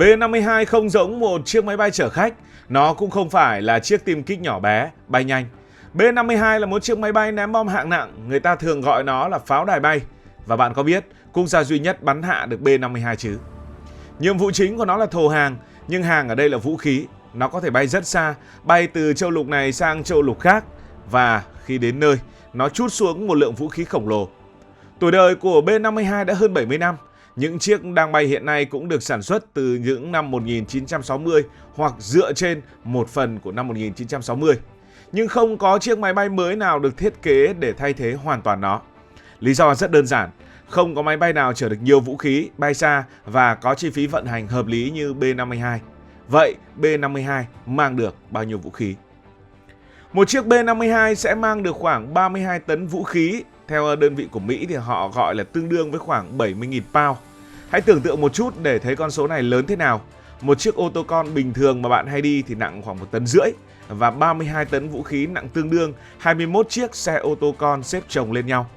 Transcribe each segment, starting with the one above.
B-52 không giống một chiếc máy bay chở khách, nó cũng không phải là chiếc tiêm kích nhỏ bé, bay nhanh. B-52 là một chiếc máy bay ném bom hạng nặng, người ta thường gọi nó là pháo đài bay. Và bạn có biết quốc gia duy nhất bắn hạ được B-52 chứ? Nhiệm vụ chính của nó là thồ hàng, nhưng hàng ở đây là vũ khí. Nó có thể bay rất xa, bay từ châu lục này sang châu lục khác. Và khi đến nơi, nó trút xuống một lượng vũ khí khổng lồ. Tuổi đời của B-52 đã hơn 70 năm. Những chiếc đang bay hiện nay cũng được sản xuất từ những năm 1960 hoặc dựa trên một phần của năm 1960. Nhưng không có chiếc máy bay mới nào được thiết kế để thay thế hoàn toàn nó. Lý do rất đơn giản, không có máy bay nào chở được nhiều vũ khí, bay xa và có chi phí vận hành hợp lý như B-52. Vậy B-52 mang được bao nhiêu vũ khí? Một chiếc B-52 sẽ mang được khoảng 32 tấn vũ khí. Theo đơn vị của Mỹ thì họ gọi là tương đương với khoảng 70.000 pound. Hãy tưởng tượng một chút để thấy con số này lớn thế nào. Một chiếc ô tô con bình thường mà bạn hay đi thì nặng khoảng 1,5 tấn và 32 tấn vũ khí nặng tương đương 21 chiếc xe ô tô con xếp chồng lên nhau.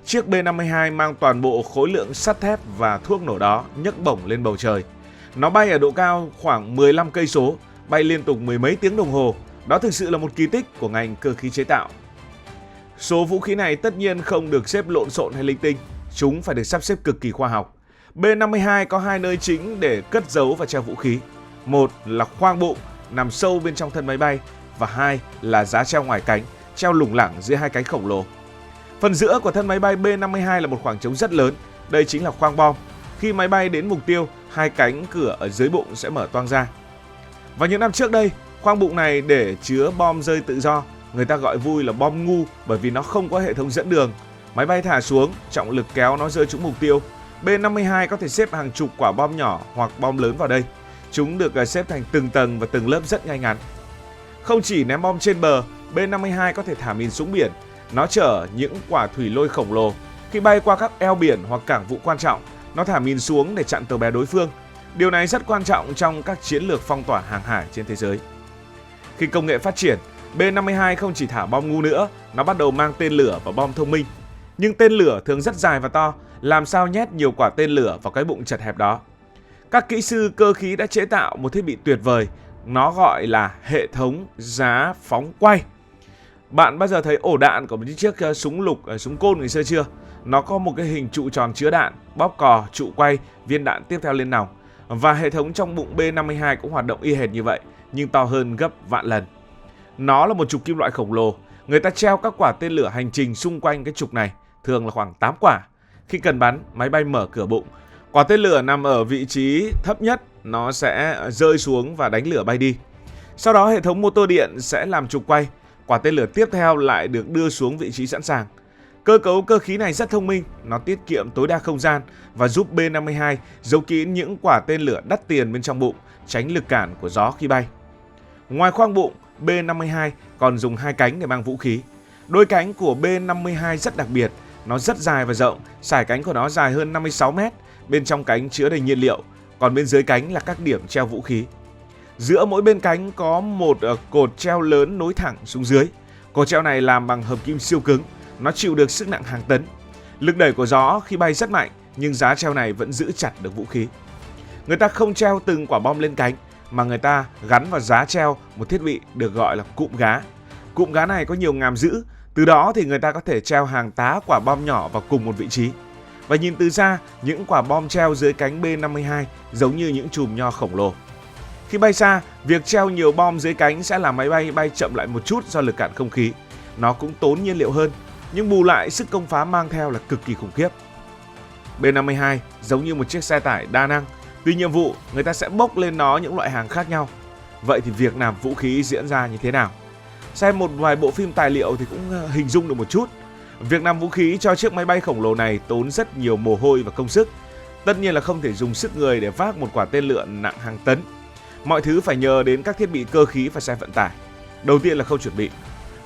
Chiếc B-52 mang toàn bộ khối lượng sắt thép và thuốc nổ đó nhấc bổng lên bầu trời. Nó bay ở độ cao khoảng 15 cây số, bay liên tục mười mấy tiếng đồng hồ. Đó thực sự là một kỳ tích của ngành cơ khí chế tạo. Số vũ khí này tất nhiên không được xếp lộn xộn hay linh tinh, chúng phải được sắp xếp cực kỳ khoa học. B-52 có hai nơi chính để cất giấu và treo vũ khí. Một là khoang bụng nằm sâu bên trong thân máy bay và hai là giá treo ngoài cánh, treo lủng lẳng dưới hai cánh khổng lồ. Phần giữa của thân máy bay B-52 là một khoảng trống rất lớn, đây chính là khoang bom. Khi máy bay đến mục tiêu, hai cánh cửa ở dưới bụng sẽ mở toang ra. Vào những năm trước đây, khoang bụng này để chứa bom rơi tự do, người ta gọi vui là bom ngu bởi vì nó không có hệ thống dẫn đường. Máy bay thả xuống, trọng lực kéo nó rơi trúng mục tiêu. B-52 có thể xếp hàng chục quả bom nhỏ hoặc bom lớn vào đây. Chúng được xếp thành từng tầng và từng lớp rất ngay ngắn. Không chỉ ném bom trên bờ, B-52 có thể thả mìn xuống biển. Nó chở những quả thủy lôi khổng lồ. Khi bay qua các eo biển hoặc cảng vụ quan trọng, nó thả mìn xuống để chặn tàu bè đối phương. Điều này rất quan trọng trong các chiến lược phong tỏa hàng hải trên thế giới. Khi công nghệ phát triển, B-52 không chỉ thả bom ngu nữa, nó bắt đầu mang tên lửa và bom thông minh. Nhưng tên lửa thường rất dài và to, làm sao nhét nhiều quả tên lửa vào cái bụng chật hẹp đó. Các kỹ sư cơ khí đã chế tạo một thiết bị tuyệt vời, nó gọi là hệ thống giá phóng quay. Bạn bao giờ thấy ổ đạn của một chiếc súng lục, súng côn ngày xưa chưa? Nó có một cái hình trụ tròn chứa đạn, bóp cò, trụ quay, viên đạn tiếp theo lên nòng. Và hệ thống trong bụng B-52 cũng hoạt động y hệt như vậy, nhưng to hơn gấp vạn lần. Nó là một trục kim loại khổng lồ. Người ta treo các quả tên lửa hành trình xung quanh cái trục này, thường là khoảng 8 quả. Khi cần bắn, máy bay mở cửa bụng. Quả tên lửa nằm ở vị trí thấp nhất, nó sẽ rơi xuống và đánh lửa bay đi. Sau đó hệ thống motor điện sẽ làm trục quay. Quả tên lửa tiếp theo lại được đưa xuống vị trí sẵn sàng. Cơ cấu cơ khí này rất thông minh, nó tiết kiệm tối đa không gian và giúp B-52 giấu kín những quả tên lửa đắt tiền bên trong bụng, tránh lực cản của gió khi bay. Ngoài khoang bụng, B-52 còn dùng hai cánh để mang vũ khí. Đôi cánh của B-52 rất đặc biệt, nó rất dài và rộng, sải cánh của nó dài hơn 56 mét, bên trong cánh chứa đầy nhiên liệu, còn bên dưới cánh là các điểm treo vũ khí. Giữa mỗi bên cánh có một cột treo lớn nối thẳng xuống dưới. Cột treo này làm bằng hợp kim siêu cứng, nó chịu được sức nặng hàng tấn. Lực đẩy của gió khi bay rất mạnh, nhưng giá treo này vẫn giữ chặt được vũ khí. Người ta không treo từng quả bom lên cánh, mà người ta gắn vào giá treo một thiết bị được gọi là cụm gá. Cụm gá này có nhiều ngàm giữ, từ đó thì người ta có thể treo hàng tá quả bom nhỏ vào cùng một vị trí. Và nhìn từ xa, những quả bom treo dưới cánh B-52 giống như những chùm nho khổng lồ. Khi bay xa, việc treo nhiều bom dưới cánh sẽ làm máy bay bay chậm lại một chút do lực cản không khí. Nó cũng tốn nhiên liệu hơn, nhưng bù lại sức công phá mang theo là cực kỳ khủng khiếp. B-52 giống như một chiếc xe tải đa năng. Tùy nhiệm vụ, người ta sẽ bốc lên nó những loại hàng khác nhau. Vậy thì việc nạp vũ khí diễn ra như thế nào? Xem một vài bộ phim tài liệu thì cũng hình dung được một chút. Việc nạp vũ khí cho chiếc máy bay khổng lồ này tốn rất nhiều mồ hôi và công sức. Tất nhiên là không thể dùng sức người để vác một quả tên lửa nặng hàng tấn. Mọi thứ phải nhờ đến các thiết bị cơ khí và xe vận tải. Đầu tiên là khâu chuẩn bị.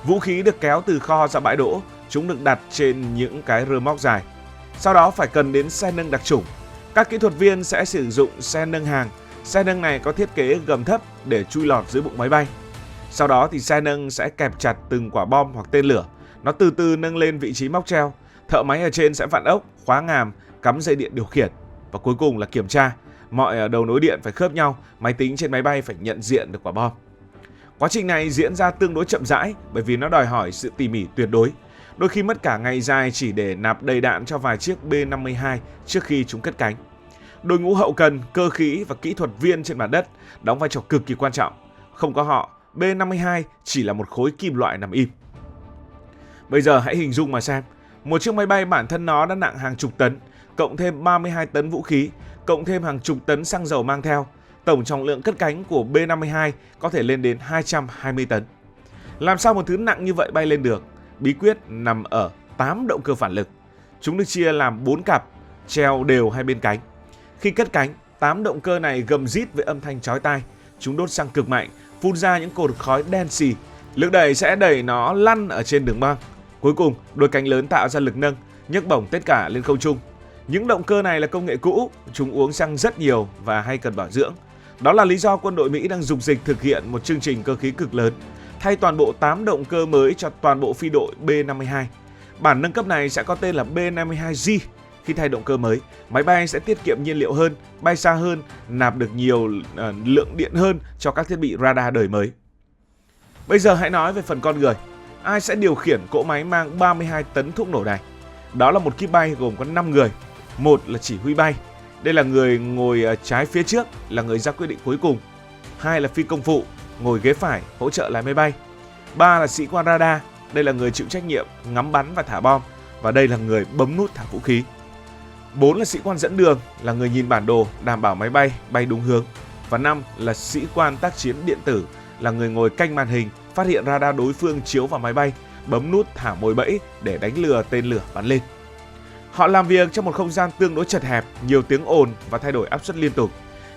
Vũ khí được kéo từ kho ra bãi đỗ, chúng được đặt trên những cái rơ móc dài. Sau đó phải cần đến xe nâng đặc chủng. Các kỹ thuật viên sẽ sử dụng xe nâng hàng. Xe nâng này có thiết kế gầm thấp để chui lọt dưới bụng máy bay. Sau đó thì xe nâng sẽ kẹp chặt từng quả bom hoặc tên lửa. Nó từ từ nâng lên vị trí móc treo. Thợ máy ở trên sẽ vặn ốc, khóa ngàm, cắm dây điện điều khiển. Và cuối cùng là kiểm tra. Mọi đầu nối điện phải khớp nhau, máy tính trên máy bay phải nhận diện được quả bom. Quá trình này diễn ra tương đối chậm rãi bởi vì nó đòi hỏi sự tỉ mỉ tuyệt đối. Đôi khi mất cả ngày dài chỉ để nạp đầy đạn cho vài chiếc B-52 trước khi chúng cất cánh. Đội ngũ hậu cần, cơ khí và kỹ thuật viên trên mặt đất đóng vai trò cực kỳ quan trọng. Không có họ, B-52 chỉ là một khối kim loại nằm im. Bây giờ hãy hình dung mà xem. Một chiếc máy bay bản thân nó đã nặng hàng chục tấn, cộng thêm 32 tấn vũ khí, cộng thêm hàng chục tấn xăng dầu mang theo. Tổng trọng lượng cất cánh của B-52 có thể lên đến 220 tấn. Làm sao một thứ nặng như vậy bay lên được? Bí quyết nằm ở 8 động cơ phản lực. Chúng được chia làm 4 cặp, treo đều hai bên cánh. Khi cất cánh, 8 động cơ này gầm rít với âm thanh chói tai. Chúng đốt xăng cực mạnh, phun ra những cột khói đen xì. Lực đẩy sẽ đẩy nó lăn ở trên đường băng. Cuối cùng, đôi cánh lớn tạo ra lực nâng, nhấc bổng tất cả lên không trung. Những động cơ này là công nghệ cũ, chúng uống xăng rất nhiều và hay cần bảo dưỡng. Đó là lý do quân đội Mỹ đang dục dịch thực hiện một chương trình cơ khí cực lớn, thay toàn bộ 8 động cơ mới cho toàn bộ phi đội B-52. Bản nâng cấp này sẽ có tên là B-52G. Khi thay động cơ mới, máy bay sẽ tiết kiệm nhiên liệu hơn, bay xa hơn, nạp được nhiều lượng điện hơn cho các thiết bị radar đời mới. Bây giờ hãy nói về phần con người. Ai sẽ điều khiển cỗ máy mang 32 tấn thuốc nổ này? Đó là một kíp bay gồm có 5 người. Một là chỉ huy bay. Đây là người ngồi trái phía trước, là người ra quyết định cuối cùng. 2 là phi công phụ, ngồi ghế phải, hỗ trợ lái máy bay. 3 là sĩ quan radar. Đây là người chịu trách nhiệm ngắm bắn và thả bom. Và đây là người bấm nút thả vũ khí. 4 là sĩ quan dẫn đường, là người nhìn bản đồ, đảm bảo máy bay bay đúng hướng. Và 5 là sĩ quan tác chiến điện tử, là người ngồi canh màn hình, phát hiện radar đối phương chiếu vào máy bay, bấm nút thả mồi bẫy để đánh lừa tên lửa bắn lên. Họ làm việc trong một không gian tương đối chật hẹp, nhiều tiếng ồn và thay đổi áp suất liên tục.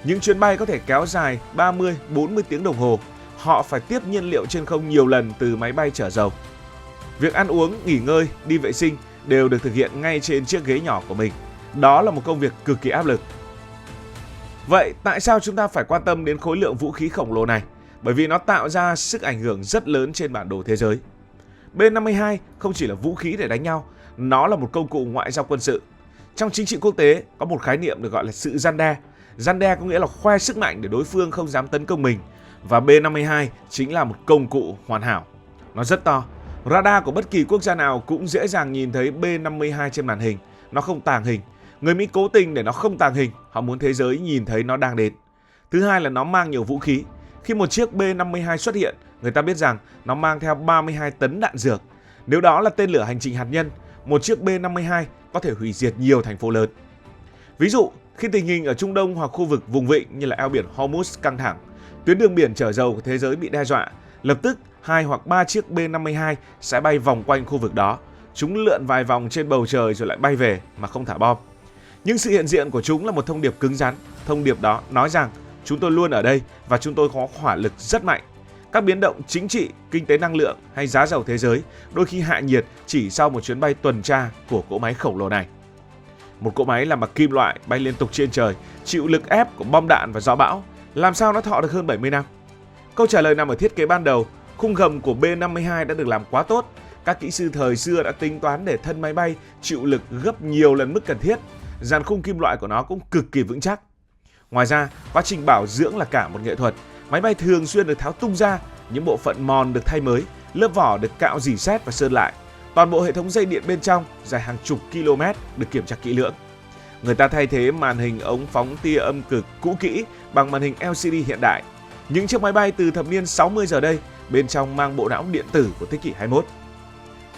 Những chuyến bay có thể kéo dài 30-40 tiếng đồng hồ. Họ phải tiếp nhiên liệu trên không nhiều lần từ máy bay chở dầu. Việc ăn uống, nghỉ ngơi, đi vệ sinh đều được thực hiện ngay trên chiếc ghế nhỏ của mình. Đó là một công việc cực kỳ áp lực. Vậy tại sao chúng ta phải quan tâm đến khối lượng vũ khí khổng lồ này? Bởi vì nó tạo ra sức ảnh hưởng rất lớn trên bản đồ thế giới. B-52 không chỉ là vũ khí để đánh nhau, nó là một công cụ ngoại giao quân sự. Trong chính trị quốc tế có một khái niệm được gọi là sự răn đe. Răn đe có nghĩa là khoe sức mạnh để đối phương không dám tấn công mình. Và B-52 chính là một công cụ hoàn hảo. Nó rất to. Radar của bất kỳ quốc gia nào cũng dễ dàng nhìn thấy B-52 trên màn hình. Nó không tàng hình. Người Mỹ cố tình để nó không tàng hình. Họ muốn thế giới nhìn thấy nó đang đến. Thứ hai là nó mang nhiều vũ khí. Khi một chiếc B-52 xuất hiện, người ta biết rằng nó mang theo 32 tấn đạn dược. Nếu đó là tên lửa hành trình hạt nhân, một chiếc B-52 có thể hủy diệt nhiều thành phố lớn. Ví dụ, khi tình hình ở Trung Đông hoặc khu vực vùng vịnh như là eo biển Hormuz căng thẳng, tuyến đường biển chở dầu của thế giới bị đe dọa, lập tức 2 hoặc 3 chiếc B-52 sẽ bay vòng quanh khu vực đó. Chúng lượn vài vòng trên bầu trời rồi lại bay về mà không thả bom. Nhưng sự hiện diện của chúng là một thông điệp cứng rắn. Thông điệp đó nói rằng chúng tôi luôn ở đây và chúng tôi có hỏa lực rất mạnh. Các biến động chính trị, kinh tế năng lượng hay giá dầu thế giới đôi khi hạ nhiệt chỉ sau một chuyến bay tuần tra của cỗ máy khổng lồ này. Một cỗ máy làm bằng kim loại bay liên tục trên trời, chịu lực ép của bom đạn và gió bão. Làm sao nó thọ được hơn 70 năm? Câu trả lời nằm ở thiết kế ban đầu. Khung gầm của B-52 đã được làm quá tốt. Các kỹ sư thời xưa đã tính toán để thân máy bay chịu lực gấp nhiều lần mức cần thiết. Dàn khung kim loại của nó cũng cực kỳ vững chắc. Ngoài ra, quá trình bảo dưỡng là cả một nghệ thuật. Máy bay thường xuyên được tháo tung ra, những bộ phận mòn được thay mới, lớp vỏ được cạo rỉ sét và sơn lại. Toàn bộ hệ thống dây điện bên trong dài hàng chục km được kiểm tra kỹ lưỡng. Người ta thay thế màn hình ống phóng tia âm cực cũ kỹ bằng màn hình LCD hiện đại. Những chiếc máy bay từ thập niên 60 giờ đây, bên trong mang bộ não điện tử của thế kỷ 21.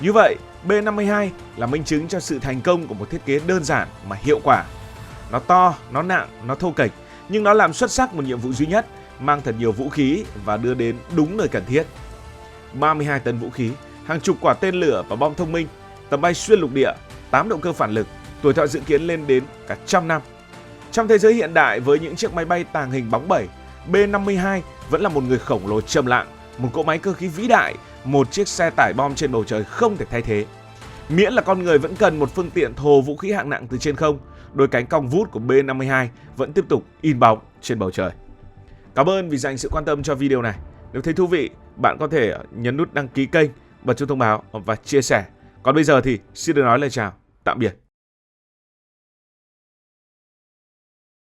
Như vậy, B-52 là minh chứng cho sự thành công của một thiết kế đơn giản mà hiệu quả. Nó to, nó nặng, nó thô kệch, nhưng nó làm xuất sắc một nhiệm vụ duy nhất, mang thật nhiều vũ khí và đưa đến đúng nơi cần thiết. 32 tấn vũ khí, hàng chục quả tên lửa và bom thông minh, tầm bay xuyên lục địa, 8 động cơ phản lực, tuổi thọ dự kiến lên đến cả 100 năm. Trong thế giới hiện đại với những chiếc máy bay tàng hình bóng bẩy, B-52 vẫn là một người khổng lồ trầm lặng, một cỗ máy cơ khí vĩ đại, một chiếc xe tải bom trên bầu trời không thể thay thế. Miễn là con người vẫn cần một phương tiện thồ vũ khí hạng nặng từ trên không, đôi cánh cong vút của B-52 vẫn tiếp tục in bóng trên bầu trời. Cảm ơn vì dành sự quan tâm cho video này. Nếu thấy thú vị, bạn có thể nhấn nút đăng ký kênh, bật chuông thông báo và chia sẻ. Còn bây giờ thì xin được nói lời chào, tạm biệt.